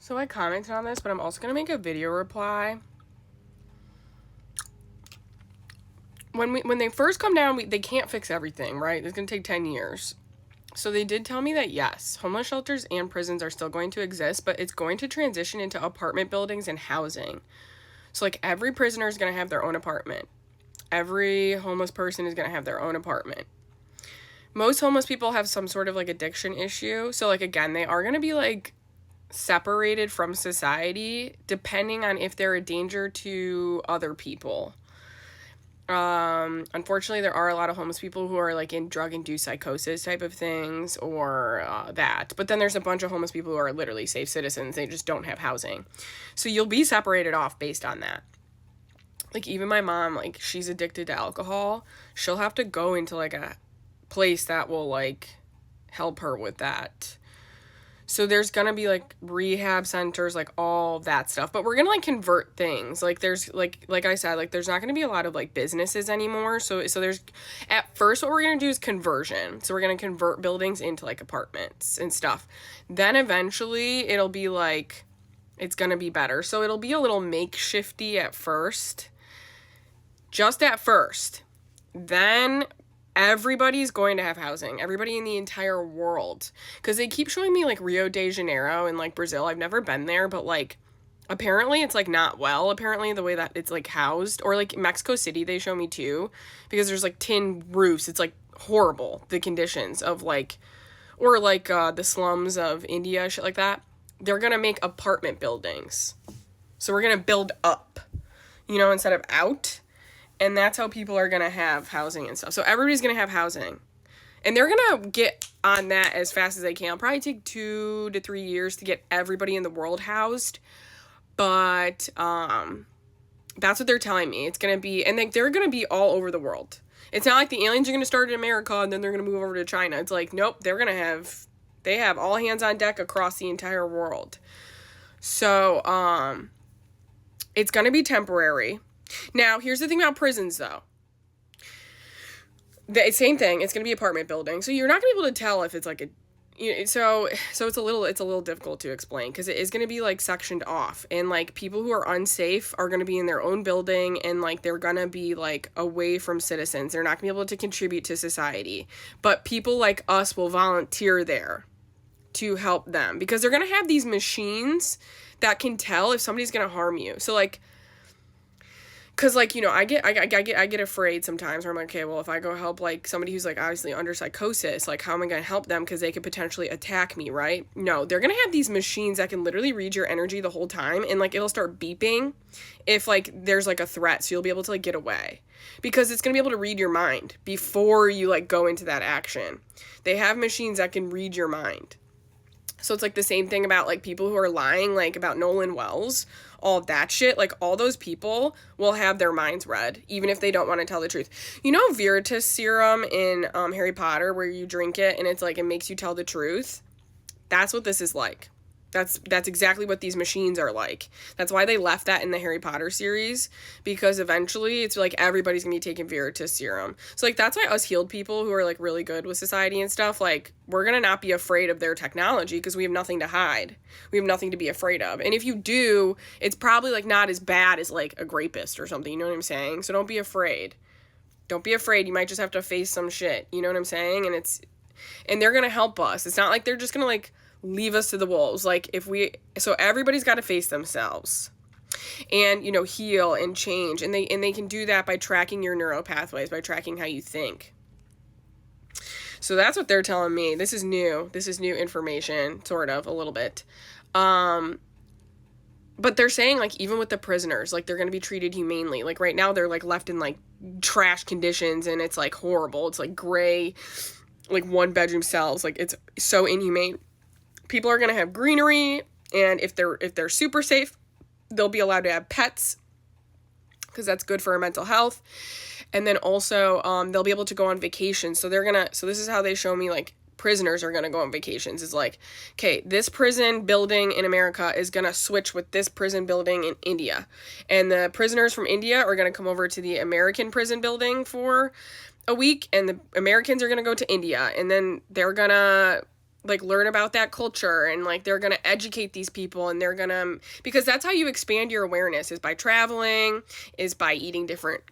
So I commented on this, but I'm also going to make a video reply. When they first come down, they can't fix everything, right? It's going to take 10 years. So they did tell me that, yes, homeless shelters and prisons are still going to exist, but it's going to transition into apartment buildings and housing. So, like, every prisoner is going to have their own apartment. Every homeless person is going to have their own apartment. Most homeless people have some sort of, like, addiction issue. So, like, again, they are going to be, like, separated from society depending on if they're a danger to other people. Unfortunately, there are a lot of homeless people who are like in drug-induced psychosis type of things or that. But then there's a bunch of homeless people who are literally safe citizens. They just don't have housing. So you'll be separated off based on that. Like, even my mom, like, she's addicted to alcohol. She'll have to go into, like, a place that will, like, help her with that. So there's going to be, like, rehab centers, like, all that stuff. But we're going to, like, convert things. Like, there's, like I said, like, there's not going to be a lot of, like, businesses anymore. So there's, at first, what we're going to do is conversion. So we're going to convert buildings into, like, apartments and stuff. Then eventually, it'll be, like, it's going to be better. So it'll be a little makeshifty at first. Just at first. Then everybody's going to have housing. Everybody in the entire world. Because they keep showing me, like, Rio de Janeiro and, like, Brazil. I've never been there, but, like, apparently it's, like, not well. Apparently the way that it's, like, housed. Or, like, Mexico City they show me, too. Because there's, like, tin roofs. It's, like, horrible, the conditions of, like... Or, like, the slums of India, shit like that. They're gonna make apartment buildings. So we're gonna build up. You know, instead of out. And that's how people are going to have housing and stuff. So everybody's going to have housing. And they're going to get on that as fast as they can. It'll probably take 2 to 3 years to get everybody in the world housed. But that's what they're telling me. It's going to be... And they're going to be all over the world. It's not like the aliens are going to start in America and then they're going to move over to China. It's like, nope, they're going to have... They have all hands on deck across the entire world. So, it's going to be temporary. Now, here's the thing about prisons, though. The same thing. It's going to be apartment building. So you're not going to be able to tell if it's like a... So it's a little difficult to explain because it is going to be like sectioned off. And like people who are unsafe are going to be in their own building and like they're going to be like away from citizens. They're not going to be able to contribute to society. But people like us will volunteer there to help them because they're going to have these machines that can tell if somebody's going to harm you. So like... Cause like, you know, I get afraid sometimes where I'm like, okay, well, if I go help like somebody who's like obviously under psychosis, like how am I going to help them? Cause they could potentially attack me, right? No, they're going to have these machines that can literally read your energy the whole time. And like, it'll start beeping if like there's like a threat. So you'll be able to like get away because it's going to be able to read your mind before you like go into that action. They have machines that can read your mind. So it's like the same thing about like people who are lying, like about Nolan Wells, all that shit. Like all those people will have their minds read, even if they don't want to tell the truth. You know Veritas serum in Harry Potter where you drink it and it's like it makes you tell the truth? That's what this is like. That's exactly what these machines are like. That's why they left that in the Harry Potter series, because eventually it's like everybody's gonna be taking Veritas serum. So like that's why us healed people who are like really good with society and stuff, like we're gonna not be afraid of their technology because we have nothing to hide. We have nothing to be afraid of. And if you do, it's probably like not as bad as like a rapist or something, you know what I'm saying? So don't be afraid. Don't be afraid. You might just have to face some shit, you know what I'm saying? And they're gonna help us. It's not like they're just gonna like leave us to the wolves. Like so everybody's got to face themselves and, you know, heal and change. And they can do that by tracking your neural pathways, by tracking how you think. So that's what they're telling me. This is new information, sort of, a little bit. But they're saying like, even with the prisoners, like they're going to be treated humanely. Like right now they're like left in like trash conditions and it's like horrible. It's like gray, like 1-bedroom cells. Like it's so inhumane. People are going to have greenery, and if they're super safe, they'll be allowed to have pets because that's good for our mental health. And then also they'll be able to go on vacation. So this is how they show me like prisoners are going to go on vacations. Is like, okay, this prison building in America is going to switch with this prison building in India. And the prisoners from India are going to come over to the American prison building for a week, and the Americans are going to go to India, and then they're going to like learn about that culture, and like they're going to educate these people, and they're going to, because that's how you expand your awareness, is by traveling, is by eating different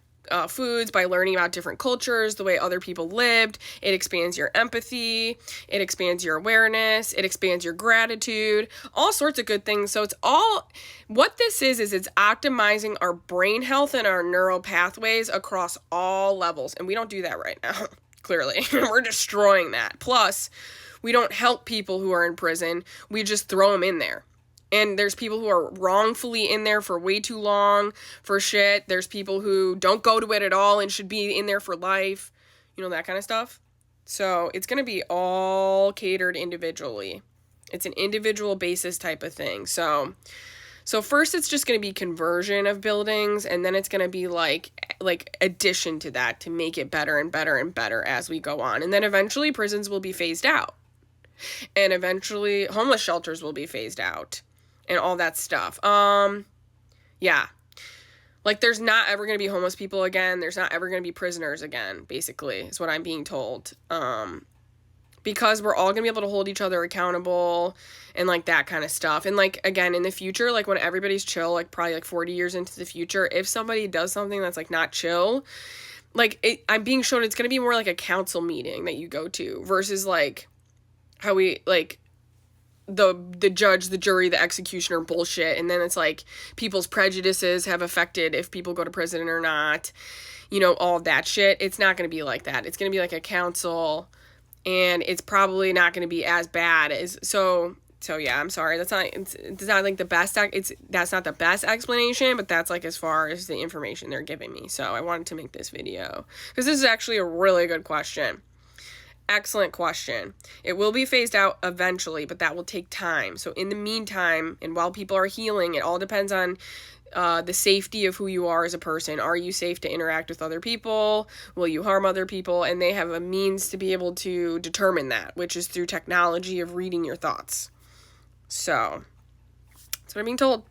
foods, by learning about different cultures, the way other people lived. It expands your empathy, it expands your awareness, it expands your gratitude, all sorts of good things. So it's all, what this is it's optimizing our brain health and our neural pathways across all levels. And we don't do that right now, clearly. We're destroying that. Plus, we don't help people who are in prison. We just throw them in there. And there's people who are wrongfully in there for way too long for shit. There's people who don't go to it at all and should be in there for life. You know, that kind of stuff. So it's going to be all catered individually. It's an individual basis type of thing. So first it's just going to be conversion of buildings, and then it's going to be like addition to that to make it better and better and better as we go on. And then eventually prisons will be phased out. And eventually homeless shelters will be phased out. And all that stuff. Yeah. Like, there's not ever going to be homeless people again. There's not ever going to be prisoners again, basically, is what I'm being told. Because we're all going to be able to hold each other accountable and, like, that kind of stuff. And, like, again, in the future, like, when everybody's chill, like, probably, like, 40 years into the future, if somebody does something that's, like, not chill, like, I'm being shown it's going to be more like a council meeting that you go to versus, like, how we, like, the judge, the jury, the executioner bullshit. And then it's like people's prejudices have affected if people go to prison or not, you know, all of that shit. It's not going to be like that. It's going to be like a council, and it's probably not going to be as bad as, so yeah, I'm sorry. It's not like the best, that's not the best explanation, but that's like as far as the information they're giving me. So I wanted to make this video because this is actually a really good question. Excellent question. It will be phased out eventually, but that will take time. So in the meantime, and while people are healing, it all depends on the safety of who you are as a person. Are you safe to interact with other people? Will you harm other people? And they have a means to be able to determine that, which is through technology of reading your thoughts. So that's what I'm being told.